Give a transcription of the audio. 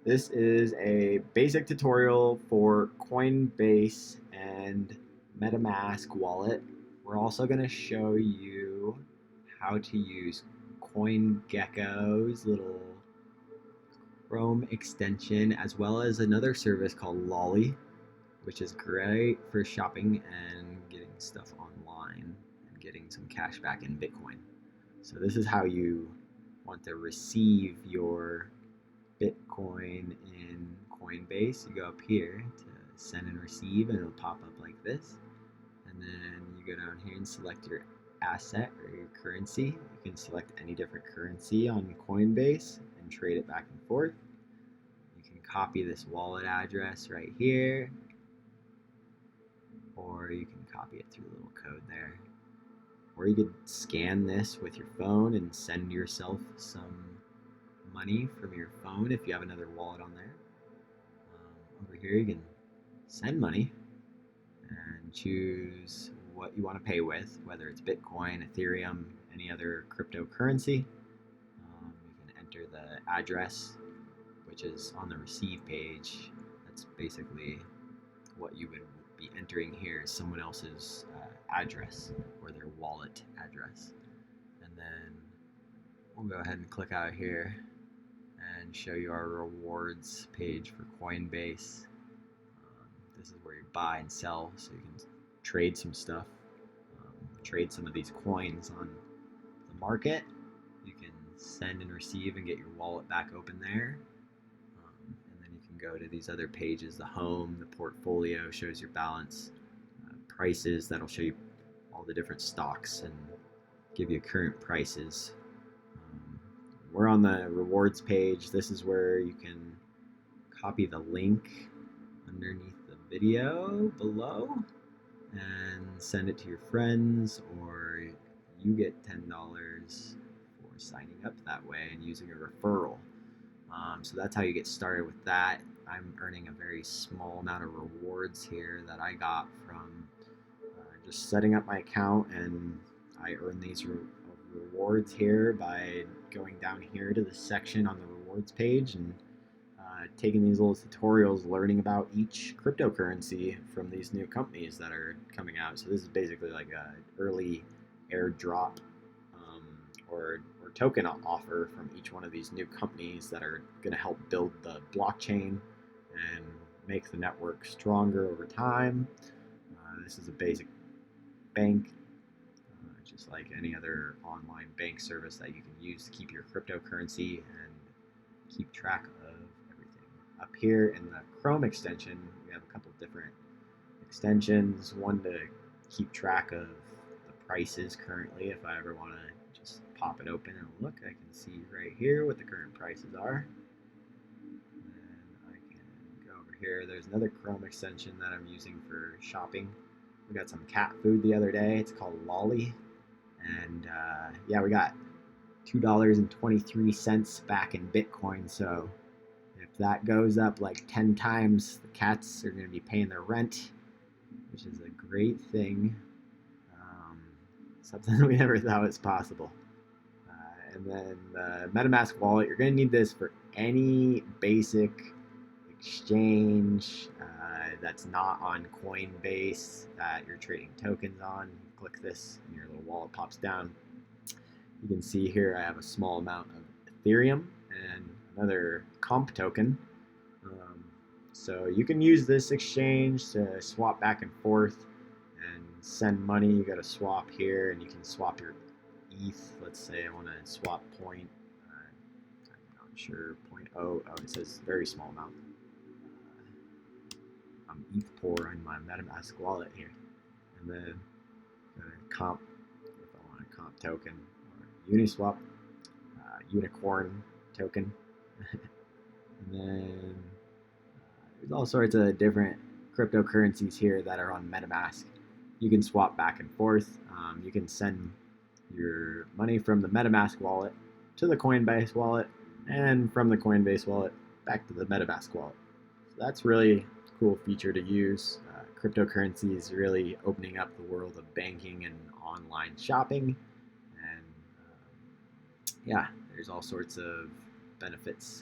This is a basic tutorial for Coinbase and MetaMask wallet. We're also going to show you how to use CoinGecko's little Chrome extension, as well as another service called Lolly, which is great for shopping and getting stuff online and getting some cash back in Bitcoin. So this is how you want to receive your Bitcoin in Coinbase. You go up here to send and receive, and it'll pop up like this. And then you go down here and select your asset or your currency. You can select any different currency on Coinbase and trade it back and forth. You can copy this wallet address right here, or you can copy it through a little code there. Or you could scan this with your phone and send yourself some money from your phone if you have another wallet on there. Over here, you can send money and choose what you want to pay with, whether it's Bitcoin, Ethereum, any other cryptocurrency. You can enter the address, which is on the receive page. That's basically what you would be entering here is someone else's address or their wallet address. And then we'll go ahead and click out here and show you our rewards page for Coinbase. This is where you buy and sell, so you can trade some stuff, trade some of these coins on the market. You can send and receive and get your wallet back open there. And then you can go to these other pages. The home, the portfolio shows your balance, prices, that'll show you all the different stocks and give you current prices. We're on the rewards page. This is where you can copy the link underneath the video below and send it to your friends, or you get $10 for signing up that way and using a referral. So that's how you get started with that. I'm earning a very small amount of rewards here that I got from just setting up my account, and I earn these rewards here by going down here to the section on the rewards page and taking these little tutorials, learning about each cryptocurrency from these new companies that are coming out. So this is basically like a early airdrop or token offer from each one of these new companies that are going to help build the blockchain and make the network stronger over time. This is a basic bank, just like any other online bank service that you can use to keep your cryptocurrency and keep track of everything. Up here in the Chrome extension, we have a couple different extensions. One to keep track of the prices currently. If I ever want to just pop it open and look, I can see right here what the current prices are. And then I can go over here. There's another Chrome extension that I'm using for shopping. We got some cat food the other day. It's called Lolly. And yeah, we got $2.23 back in Bitcoin. So if that goes up like 10 times, the cats are going to be paying their rent, which is a great thing. Something we never thought was possible. And then the MetaMask wallet, you're going to need this for any basic exchange that's not on Coinbase that you're trading tokens on. Click this and your little wallet pops down. You can see here I have a small amount of Ethereum and another comp token. So you can use this exchange to swap back and forth and send money. You got to swap here, and you can swap your ETH. Let's say I want to swap point. I'm not sure. Point oh. Oh, it says very small amount. I'm ETH poor in my MetaMask wallet here, and then comp if I want a comp token or Uniswap, unicorn token, and then there's all sorts of different cryptocurrencies here that are on MetaMask. You can swap back and forth. You can send your money from the MetaMask wallet to the Coinbase wallet, and from the Coinbase wallet back to the MetaMask wallet. So that's really a cool feature to use. Cryptocurrency is really opening up the world of banking and online shopping, and yeah, there's all sorts of benefits